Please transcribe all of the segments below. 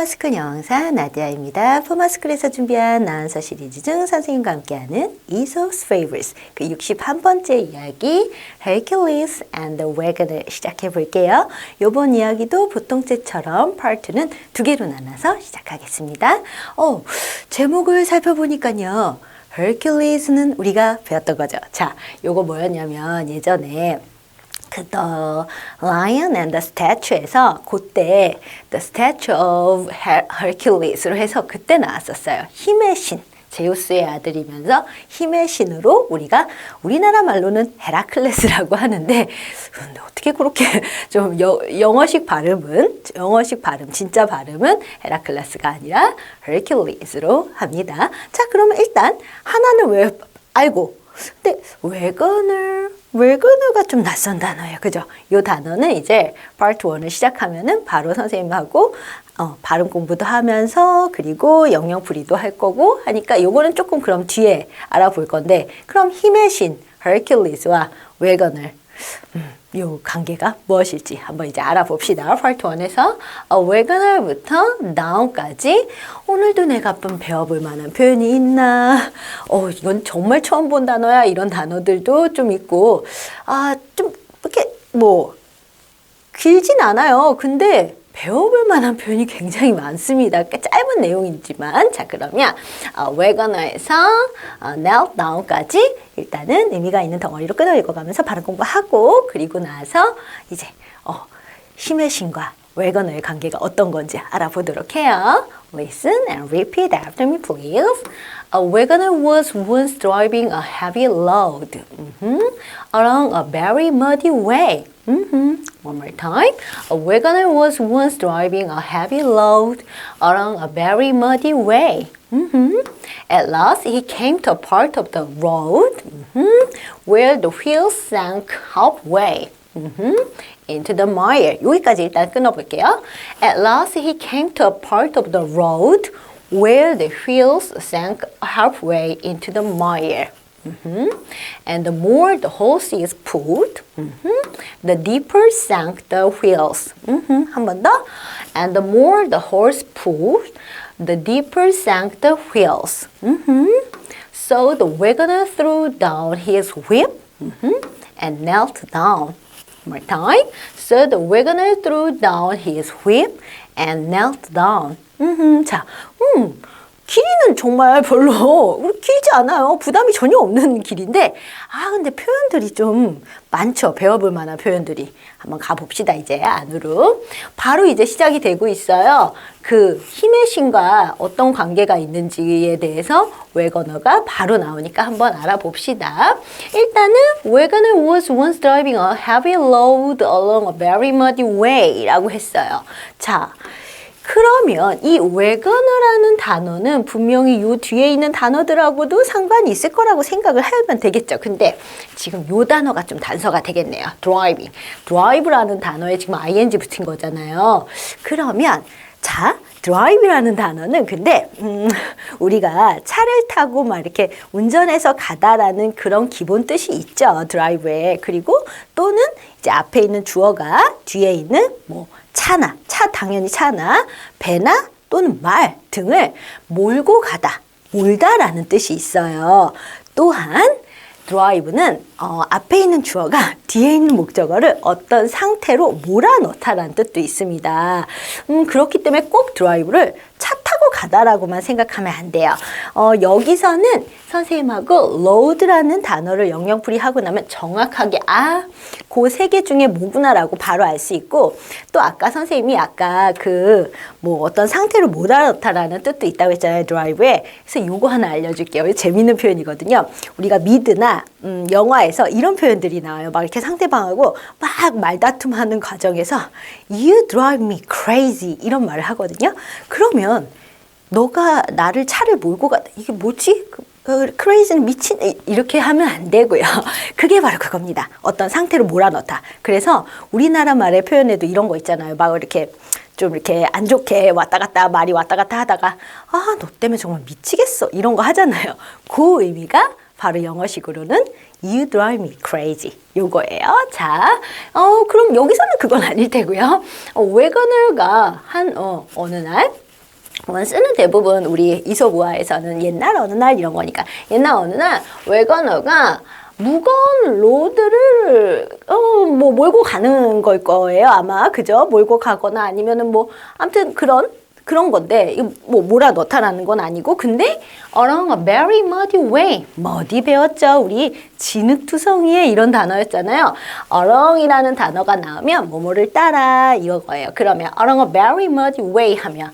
포마스쿨 영어사 나디아입니다. 포마스쿨에서 준비한 나은서 시리즈 중 선생님과 함께하는 Aesop's Fables 그 61번째 이야기 Hercules and the Wagon을 시작해 볼게요. 이번 이야기도 보통째처럼 파트는 두 개로 나눠서 시작하겠습니다. 제목을 살펴보니까요. Hercules는 우리가 배웠던 거죠. 자, 요거 뭐였냐면 예전에 The Lion and the Statue에서 그때 The Statue of Hercules로 해서 그때 나왔었어요. 힘의 신, 제우스의 아들이면서 힘의 신으로 우리가 우리나라 말로는 헤라클레스라고 하는데 근데 어떻게 그렇게 좀 영어식 발음 진짜 발음은 헤라클레스가 아니라 Hercules로 합니다. 자, 그러면 일단 하나는 왜 알고 근데 웨거너가 좀 낯선 단어예요. 그죠? 이 단어는 이제 파트 1을 시작하면은 바로 선생님하고 발음 공부도 하면서 그리고 영영풀이도 할 거고 하니까 요거는 조금 그럼 뒤에 알아볼 건데 그럼 힘의 신 Hercules와 웨거너 요 관계가 무엇일지 한번 이제 알아봅시다. 파트 1에서 웨거너부터 down까지 오늘도 내가 한번 배워볼 만한 표현이 있나 이건 정말 처음 본 단어야 이런 단어들도 좀 있고 좀 이렇게 뭐 길진 않아요. 근데 배워볼 만한 표현이 굉장히 많습니다. 짧은 내용이지만 자 그러면 웨거너에서 knelt down까지 일단은 의미가 있는 덩어리로 끊어 읽어가면서 발음 공부하고 그리고 나서 이제 힘의 신과 웨거너의 관계가 어떤 건지 알아보도록 해요. Listen and repeat after me, please. A wagoner was once driving a heavy load along a very muddy way. One more time. A wagoner was once driving a heavy load along a very muddy way. At last, he came to a part of the road where the wheels sank halfway. Into the mire. 여기까지 일단 끊어볼게요. At last he came to a part of the road where the wheels sank halfway into the mire. And the more the horse is pulled, the deeper sank the wheels. 한 번 더. And the more the horse pulled, the deeper sank the wheels. So the wagoner threw down his whip and knelt down. One more time. So the wagoner threw down his whip and knelt down. 자, 길이는 정말 별로 길지 않아요. 부담이 전혀 없는 길인데 근데 표현들이 좀 많죠. 배워볼 만한 표현들이. 한번 가봅시다. 이제 안으로. 바로 이제 시작이 되고 있어요. 그 힘의 신과 어떤 관계가 있는지에 대해서 웨거너가 바로 나오니까 한번 알아봅시다. 일단은 Wagoner was once driving a heavy load along a very muddy way 라고 했어요. 자, 그러면 이 웨거너라는 단어는 분명히 요 뒤에 있는 단어들하고도 상관이 있을 거라고 생각을 하면 되겠죠. 근데 지금 요 단어가 좀 단서가 되겠네요. driving. drive라는 단어에 지금 ing 붙인 거잖아요. 그러면 자, drive라는 단어는 근데 우리가 차를 타고 막 이렇게 운전해서 가다라는 그런 기본 뜻이 있죠. drive에. 그리고 또는 이제 앞에 있는 주어가 뒤에 있는 뭐 차나 당연히 차나 배나 또는 말 등을 몰고 가다, 몰다라는 뜻이 있어요. 또한 drive는 앞에 있는 주어가 뒤에 있는 목적어를 어떤 상태로 몰아넣다라는 뜻도 있습니다. 그렇기 때문에 꼭 drive를 차 타고 가다라고만 생각하면 안 돼요. 여기서는 선생님하고 load라는 단어를 영영풀이 하고 나면 정확하게 그 세 개 중에 뭐구나라고 바로 알 수 있고 또 아까 선생님이 그 뭐 어떤 상태로 몰아넣다라는 뜻도 있다고 했잖아요. drive에. 그래서 요거 하나 알려줄게요. 재밌는 표현이거든요. 우리가 미드나 영화에서 이런 표현들이 나와요. 막 이렇게 상대방하고 막 말다툼하는 과정에서 You drive me crazy 이런 말을 하거든요. 그러면 너가 나를 차를 몰고 가다 이게 뭐지? crazy는 미친 이렇게 하면 안 되고요. 그게 바로 그겁니다. 어떤 상태로 몰아넣다. 그래서 우리나라 말의 표현에도 이런 거 있잖아요. 막 이렇게 좀 이렇게 안 좋게 왔다 갔다 말이 왔다 갔다 하다가 너 때문에 정말 미치겠어 이런 거 하잖아요. 그 의미가 바로 영어식으로는 You drive me crazy 요거예요. 자, 그럼 여기서는 그건 아닐 테고요. 웨거너가 어느 날 원스는 대부분 우리 이솝우화에서는 옛날 어느 날 이런 거니까 옛날 어느 날 웨거너가 무거운 로드를 뭐 몰고 가는 걸 거예요 아마 그죠? 몰고 가거나 아니면은 뭐 아무튼 그런 건데 뭐 몰아 넣다라는 건 아니고 근데 along a very muddy way muddy 배웠죠 우리 진흙투성이의 이런 단어였잖아요 along이라는 단어가 나오면 뭐뭐를 따라 이거예요 그러면 along a very muddy way 하면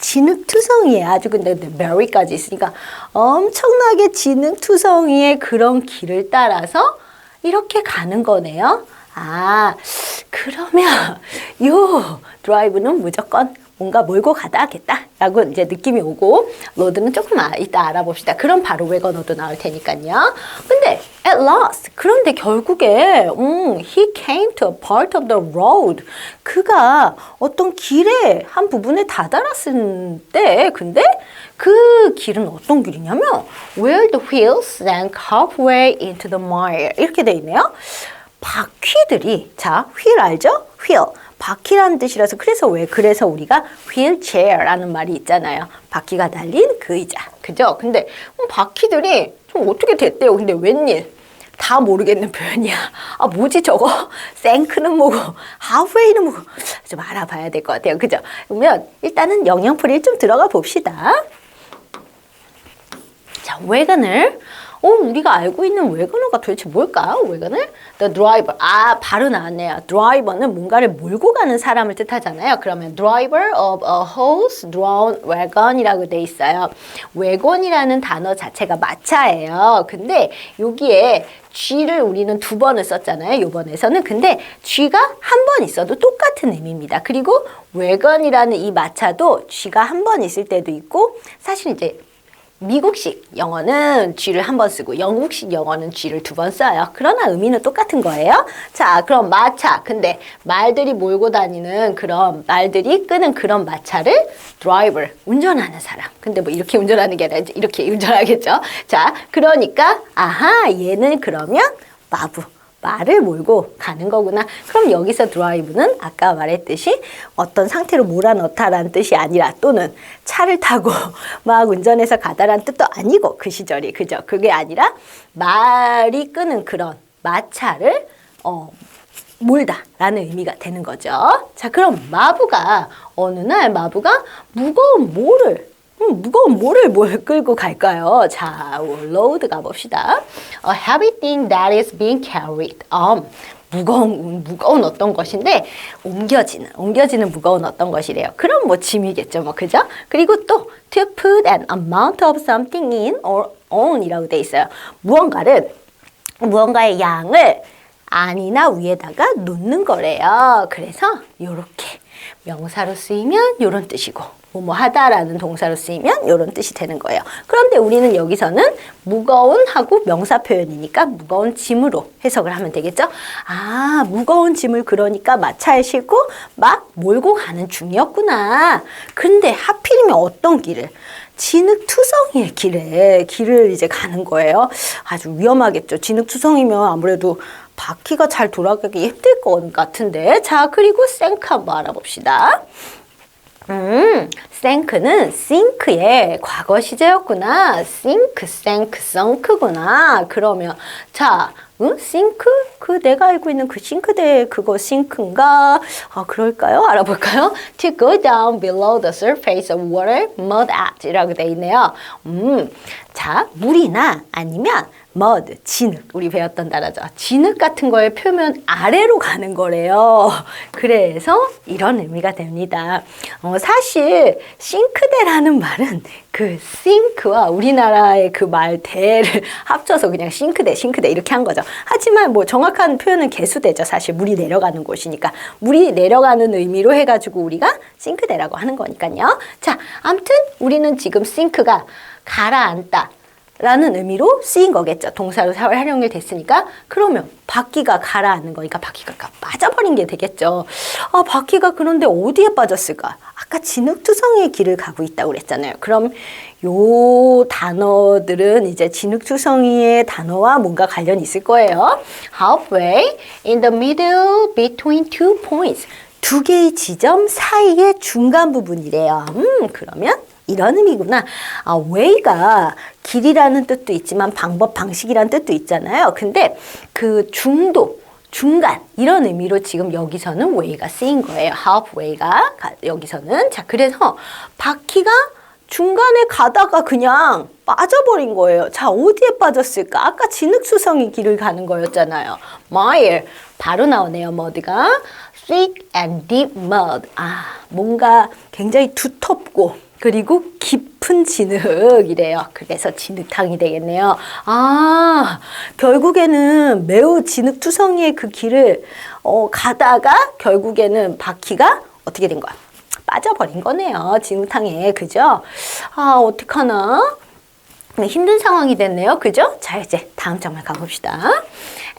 진흙투성이에 아주 근데 very까지 있으니까 엄청나게 진흙투성이의 그런 길을 따라서 이렇게 가는 거네요 그러면 요 드라이브는 무조건 뭔가 몰고 가다 하겠다라고 이제 느낌이 오고 로드는 조금 이따 알아봅시다. 그럼 바로 웨거너도 나올 테니까요. 근데 at last 그런데 결국에 he came to a part of the road 그가 어떤 길의 한 부분에 다다랐을 때 근데 그 길은 어떤 길이냐면 where the wheels sank halfway into the mire 이렇게 돼 있네요. 바퀴들이 자 휠 알죠? 휠 바퀴라는 뜻이라서 그래서 우리가 wheelchair라는 말이 있잖아요. 바퀴가 달린 그 의자. 그죠? 근데 바퀴들이 좀 어떻게 됐대요. 근데 웬일? 다 모르겠는 표현이야. 뭐지 저거? 생크는 뭐고 halfway는 뭐고 좀 알아봐야 될 것 같아요. 그죠? 그러면 일단은 영영풀이를 좀 들어가 봅시다. 자, 웨건을 우리가 알고 있는 웨거너가 도대체 뭘까요? 웨거너? The driver. 바로 나왔네요. 드라이버는 뭔가를 몰고 가는 사람을 뜻하잖아요. 그러면 driver of a horse-drawn wagon이라고 돼 있어요. wagon이라는 단어 자체가 마차예요. 근데 여기에 G를 우리는 2번을 썼잖아요. 요번에서는. 근데 G가 한 번 있어도 똑같은 의미입니다. 그리고 wagon이라는 이 마차도 G가 한 번 있을 때도 있고 사실 이제 미국식 영어는 G를 한 번 쓰고 영국식 영어는 G를 2번 써요. 그러나 의미는 똑같은 거예요. 자, 그럼 마차. 근데 말들이 몰고 다니는 그런 말들이 끄는 그런 마차를 driver, 운전하는 사람. 근데 뭐 이렇게 운전하는 게 아니라 이렇게 운전하겠죠. 자, 그러니까 얘는 그러면 마부. 말을 몰고 가는 거구나. 그럼 여기서 드라이브는 아까 말했듯이 어떤 상태로 몰아넣다라는 뜻이 아니라 또는 차를 타고 막 운전해서 가다라는 뜻도 아니고 그 시절이 그죠? 그게 아니라 말이 끄는 그런 마차를 몰다라는 의미가 되는 거죠. 자, 그럼 마부가 어느 날 마부가 무거운 뭐를 끌고 갈까요? 자, load 가봅시다. A heavy thing that is being carried. 무거운 어떤 것인데 옮겨지는 무거운 어떤 것이래요. 그럼 뭐 짐이겠죠, 뭐 그죠? 그리고 또 to put an amount of something in or on이라고 돼 있어요. 무언가의 양을 안이나 위에다가 놓는 거래요. 그래서 요렇게 명사로 쓰이면 요런 뜻이고 뭐뭐 하다라는 동사로 쓰이면 요런 뜻이 되는 거예요. 그런데 우리는 여기서는 무거운 하고 명사 표현이니까 무거운 짐으로 해석을 하면 되겠죠? 무거운 짐을 그러니까 마차에 싣고 막 몰고 가는 중이었구나. 근데 하필이면 어떤 길을? 진흙투성이의 길을 이제 가는 거예요. 아주 위험하겠죠. 진흙투성이면 아무래도 바퀴가 잘 돌아가기 힘들 것 같은데. 자, 그리고 생크 한번 알아봅시다. 생크는 sink의 과거 시제였구나. sink, 그러면 자, 싱크? 내가 알고 있는 그 싱크대 그거 싱크인가? 그럴까요? 알아볼까요? To go down below the surface of water, mud at 이라고 돼 있네요. 자, 물이나 아니면 mud, 진흙. 우리 배웠던 단어죠. 진흙 같은 거의 표면 아래로 가는 거래요. 그래서 이런 의미가 됩니다. 사실 싱크대라는 말은 그 싱크와 우리나라의 그 말 대를 합쳐서 그냥 싱크대 이렇게 한 거죠. 하지만 뭐 정확한 표현은 개수대죠. 사실 물이 내려가는 곳이니까. 물이 내려가는 의미로 해가지고 우리가 싱크대라고 하는 거니까요. 자, 아무튼 우리는 지금 싱크가 가라앉다 라는 의미로 쓰인 거겠죠. 동사로 활용이 됐으니까. 그러면 바퀴가 가라앉는 거니까 바퀴가 빠져버린 게 되겠죠. 바퀴가 그런데 어디에 빠졌을까? 아까 진흙투성이의 길을 가고 있다고 그랬잖아요. 그럼 요 단어들은 이제 진흙투성이의 단어와 뭔가 관련이 있을 거예요. Halfway in the middle between 2 points. 두 개의 지점 사이의 중간 부분이래요. 그러면 이런 의미구나. way가 길이라는 뜻도 있지만 방법, 방식이라는 뜻도 있잖아요. 근데 그 중도, 중간 이런 의미로 지금 여기서는 way가 쓰인 거예요. halfway가 여기서는. 자, 그래서 바퀴가 중간에 가다가 그냥 빠져버린 거예요. 자, 어디에 빠졌을까? 아까 진흙수성이 길을 가는 거였잖아요. mire. 바로 나오네요. mud가. thick and deep mud. 뭔가 굉장히 두텁고 그리고 깊은 진흙이래요. 그래서 진흙탕이 되겠네요. 결국에는 매우 진흙투성이의 그 길을 가다가 결국에는 바퀴가 어떻게 된 거야? 빠져버린 거네요. 진흙탕에. 그죠? 어떡하나? 힘든 상황이 됐네요. 그죠? 자, 이제 다음 장면 가봅시다.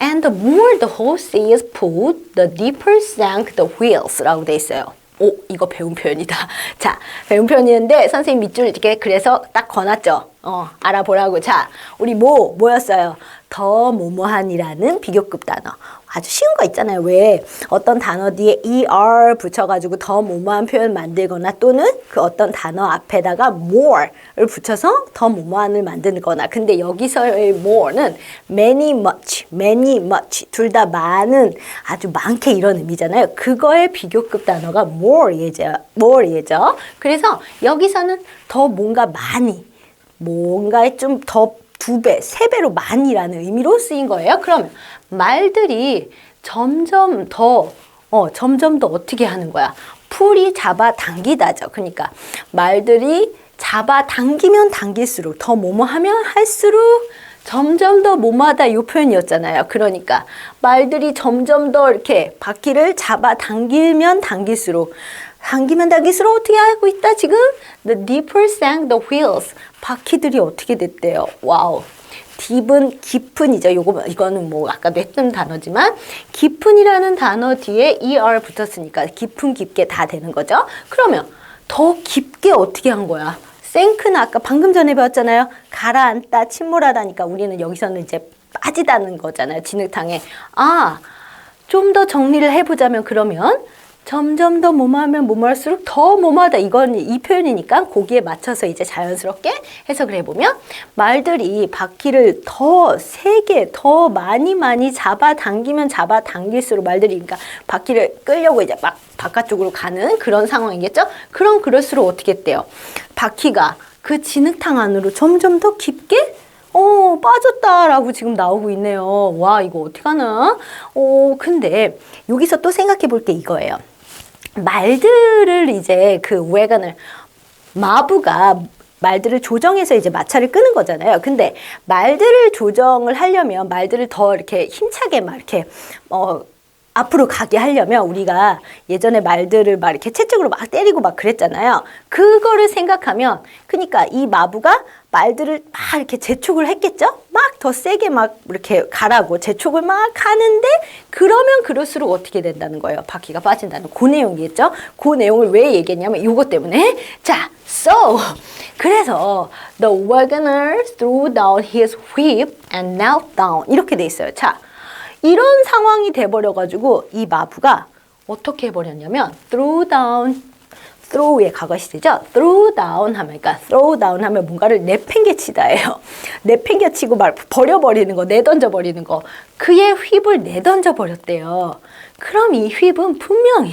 And the more the hose is pulled, the deeper sank the wheels 라고 돼 있어요. 이거 배운 표현이다. 자, 배운 표현이었는데 선생님 밑줄 이렇게 그래서 딱 거놨죠. 알아보라고. 자, 우리 뭐였어요? 더 뭐뭐한이라는 비교급 단어. 아주 쉬운 거 있잖아요. 왜 어떤 단어 뒤에 er 붙여가지고 더 뭐뭐한 표현 만들거나 또는 그 어떤 단어 앞에다가 more를 붙여서 더 뭐뭐한을 만들거나. 근데 여기서의 more는 many, much 둘 다 많은, 아주 많게 이런 의미잖아요. 그거의 비교급 단어가 more이죠. 그래서 여기서는 더 뭔가 많이, 뭔가에 좀 더 2배, 3배로 많이라는 의미로 쓰인 거예요. 그러면 말들이 점점 더 어떻게 하는 거야? 풀이 잡아당기다죠. 그러니까 말들이 잡아당기면 당길수록 더 뭐뭐하면 할수록 점점 더 뭐뭐하다 이 표현이었잖아요. 그러니까 말들이 점점 더 이렇게 바퀴를 잡아당기면 당길수록 어떻게 하고 있다 지금? The deeper sank the wheels. 바퀴들이 어떻게 됐대요? 와우. 딥은 깊은이죠. 이거는 뭐 아까도 했던 단어지만 깊은이라는 단어 뒤에 er 붙었으니까 깊은 깊게 다 되는 거죠. 그러면 더 깊게 어떻게 한 거야? 생크는 아까 방금 전에 배웠잖아요. 가라앉다, 침몰하다니까 우리는 여기서는 이제 빠지다는 거잖아요. 진흙탕에. 좀 더 정리를 해보자면 그러면 점점 더 뭐뭐하면 뭐뭐할수록 더 뭐뭐하다. 이건 이 표현이니까 거기에 맞춰서 이제 자연스럽게 해석을 해보면 말들이 바퀴를 더 세게, 더 많이 잡아당길수록 말들이 그러니까 바퀴를 끌려고 이제 막 바깥쪽으로 가는 그런 상황이겠죠? 그럴수록 어떻게 했대요? 바퀴가 그 진흙탕 안으로 점점 더 깊게 빠졌다라고 지금 나오고 있네요. 와, 이거 어떡하나? 근데 여기서 또 생각해 볼 게 이거예요. 말들을 이제 그 웨건을 마부가 말들을 조정해서 이제 마차를 끄는 거잖아요. 근데 말들을 조정을 하려면 말들을 더 이렇게 힘차게 막 이렇게 앞으로 가게 하려면 우리가 예전에 말들을 막 이렇게 채찍으로 막 때리고 막 그랬잖아요. 그거를 생각하면 그러니까 이 마부가 말들을 막 이렇게 재촉을 했겠죠? 막 더 세게 막 이렇게 가라고 재촉을 막 하는데 그러면 그럴수록 어떻게 된다는 거예요? 바퀴가 빠진다는 그 내용이겠죠? 그 내용을 왜 얘기했냐면 이것 때문에 자, 그래서 the wagoner threw down his whip and knelt down 이렇게 돼 있어요. 자, 이런 상황이 돼버려가지고 이 마부가 어떻게 해버렸냐면 throw의 과거 시제죠. throw down 하면 뭔가를 내팽개치다예요. 내팽개치고 막 버려버리는 거, 내던져버리는 거. 그의 휩을 내던져버렸대요. 그럼 이 휩은 분명히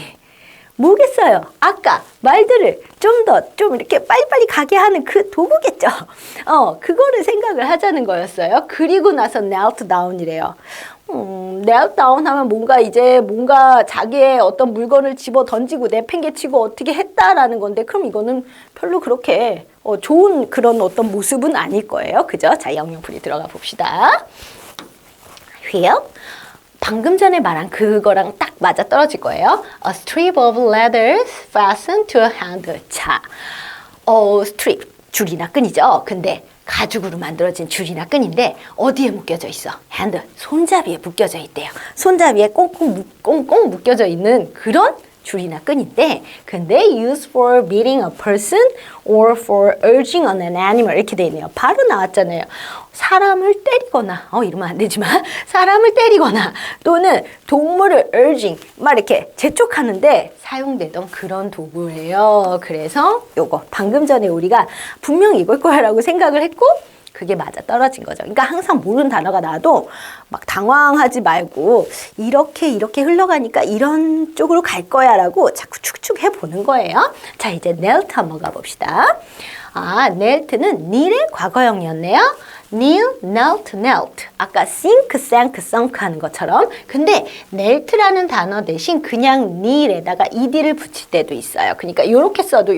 뭐겠어요? 아까 말들을 좀 이렇게 빨리빨리 가게 하는 그 도구겠죠. 그거를 생각을 하자는 거였어요. 그리고 나서 knelt down이래요. knelt down 하면 뭔가 자기의 어떤 물건을 집어 던지고 내팽개치고 어떻게 했다라는 건데 그럼 이거는 별로 그렇게 좋은 그런 어떤 모습은 아닐 거예요. 그죠? 자, 영영풀이 들어가 봅시다. whip. 방금 전에 말한 그거랑 딱 맞아 떨어질 거예요. A strip of leathers fastened to a handle. 자, strip, 줄이나 끈이죠. 근데 가죽으로 만들어진 줄이나 끈인데 어디에 묶여져 있어? 핸들, 손잡이에 묶여져 있대요. 손잡이에 꽁꽁 묶여져 있는 그런 줄이나 끈인데 근데 used for beating a person or for urging on an animal 이렇게 돼 있네요. 바로 나왔잖아요. 사람을 때리거나 이러면 안 되지만 사람을 때리거나 또는 동물을 urging 막 이렇게 재촉하는데 사용되던 그런 도구예요. 그래서 요거 방금 전에 우리가 분명히 이걸 거야라고 생각을 했고 그게 맞아 떨어진 거죠. 그러니까 항상 모르는 단어가 나와도 막 당황하지 말고 이렇게 흘러가니까 이런 쪽으로 갈 거야 라고 자꾸 축축해 보는 거예요. 자, 이제 knelt 한번 가봅시다. knelt는 need의 과거형이었네요. kneel, knelt. 아까 sink, sank, sunk 하는 것처럼. 근데 knelt라는 단어 대신 그냥 kneel에다가 ed를 붙일 때도 있어요. 그러니까 이렇게 써도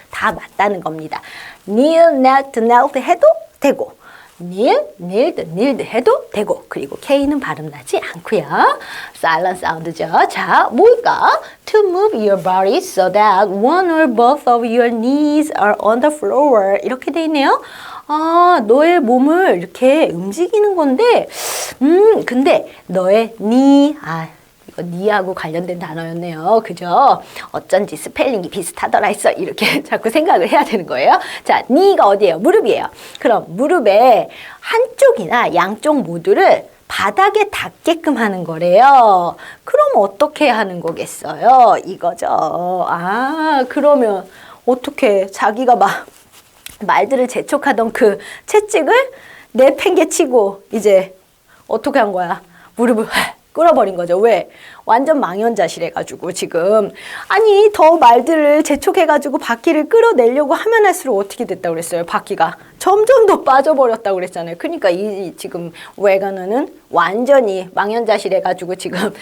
다 맞다는 겁니다. kneel, knelt 해도 되고 kneel, knelt 해도 되고 그리고 K는 발음 나지 않고요. silent 사운드죠. 자, 뭘까? To move your body so that one or both of your knees are on the floor 이렇게 돼 있네요. 너의 몸을 이렇게 움직이는 건데 근데 너의 knee 이거 니하고 관련된 단어였네요. 그죠? 어쩐지 스펠링이 비슷하더라 했어. 이렇게 자꾸 생각을 해야 되는 거예요. 자, 니가 어디예요? 무릎이에요. 그럼 무릎의 한쪽이나 양쪽 모두를 바닥에 닿게끔 하는 거래요. 그럼 어떻게 하는 거겠어요? 이거죠. 그러면 어떻게 자기가 막 말들을 재촉하던 그 채찍을 내팽개치고 이제 어떻게 한 거야? 무릎을 끌어버린 거죠. 왜? 완전 망연자실해가지고 지금 더 말들을 재촉해가지고 바퀴를 끌어내려고 하면 할수록 어떻게 됐다고 그랬어요? 바퀴가 점점 더 빠져버렸다고 그랬잖아요. 그러니까 이 지금 웨거너는 완전히 망연자실해가지고 지금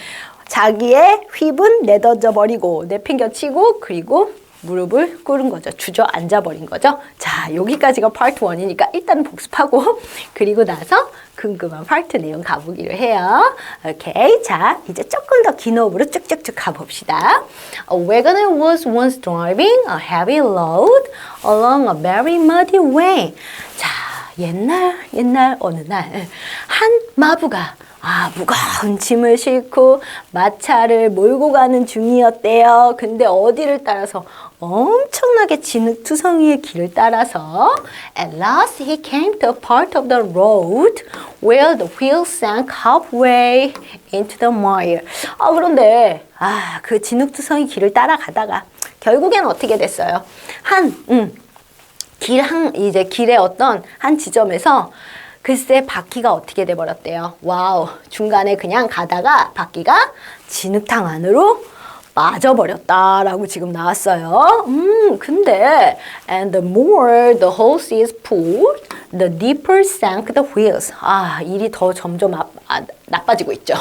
자기의 휩은 내던져버리고 내팽겨치고 그리고 무릎을 꿇은 거죠. 주저앉아버린 거죠. 자, 여기까지가 파트 1이니까 일단 복습하고 그리고 나서 궁금한 파트 내용 가보기로 해요. 오케이. 자, 이제 조금 더 긴 호흡으로 쭉쭉쭉 가봅시다. A wagoner was once driving a heavy load along a very muddy way. 자, 옛날 어느 날 한 마부가 무거운 짐을 싣고 마차를 몰고 가는 중이었대요. 근데 어디를 따라서? 엄청나게 진흙투성이의 길을 따라서 At last he came to a part of the road where the wheels sank halfway into the mire. 그런데 그 진흙투성이 길을 따라가다가 결국엔 어떻게 됐어요? 이제 길의 어떤 한 지점에서 글쎄 바퀴가 어떻게 돼버렸대요. 와우, 중간에 그냥 가다가 바퀴가 진흙탕 안으로 빠져버렸다라고 지금 나왔어요. 근데 and the more the hose is pulled, the deeper sank the wheels. 일이 더 점점 나빠지고 있죠.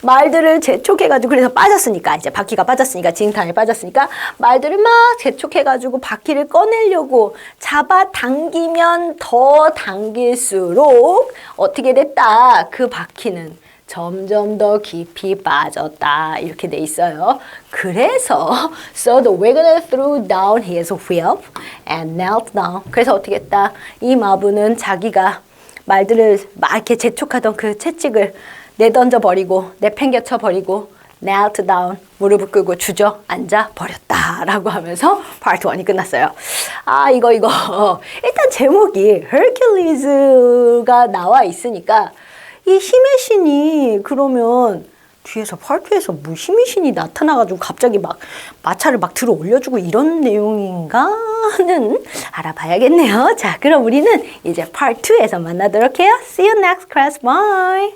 말들을 재촉해가지고 그래서 빠졌으니까 이제 바퀴가 빠졌으니까 진흙탕에 빠졌으니까 말들을 막 재촉해가지고 바퀴를 꺼내려고 잡아당기면 더 당길수록 어떻게 됐다? 그 바퀴는 점점 더 깊이 빠졌다 이렇게 돼 있어요. 그래서 so the wagoner threw down his whip and knelt down. 그래서 어떻게 했다? 이 마부는 자기가 말들을 막 이렇게 재촉하던 그 채찍을 내던져 버리고 내팽개쳐 버리고 knelt down 무릎을 꿇고 주저앉아 버렸다라고 하면서 파트 1이 끝났어요. 이거 일단 제목이 Hercules가 나와 있으니까 이 힘의 신이 그러면 뒤에서 파트에서 뭐 힘의 신이 나타나가지고 갑자기 막 마차를 막 들어 올려주고 이런 내용인가는 알아봐야겠네요. 자, 그럼 우리는 이제 파트 2에서 만나도록 해요. See you next class. Bye.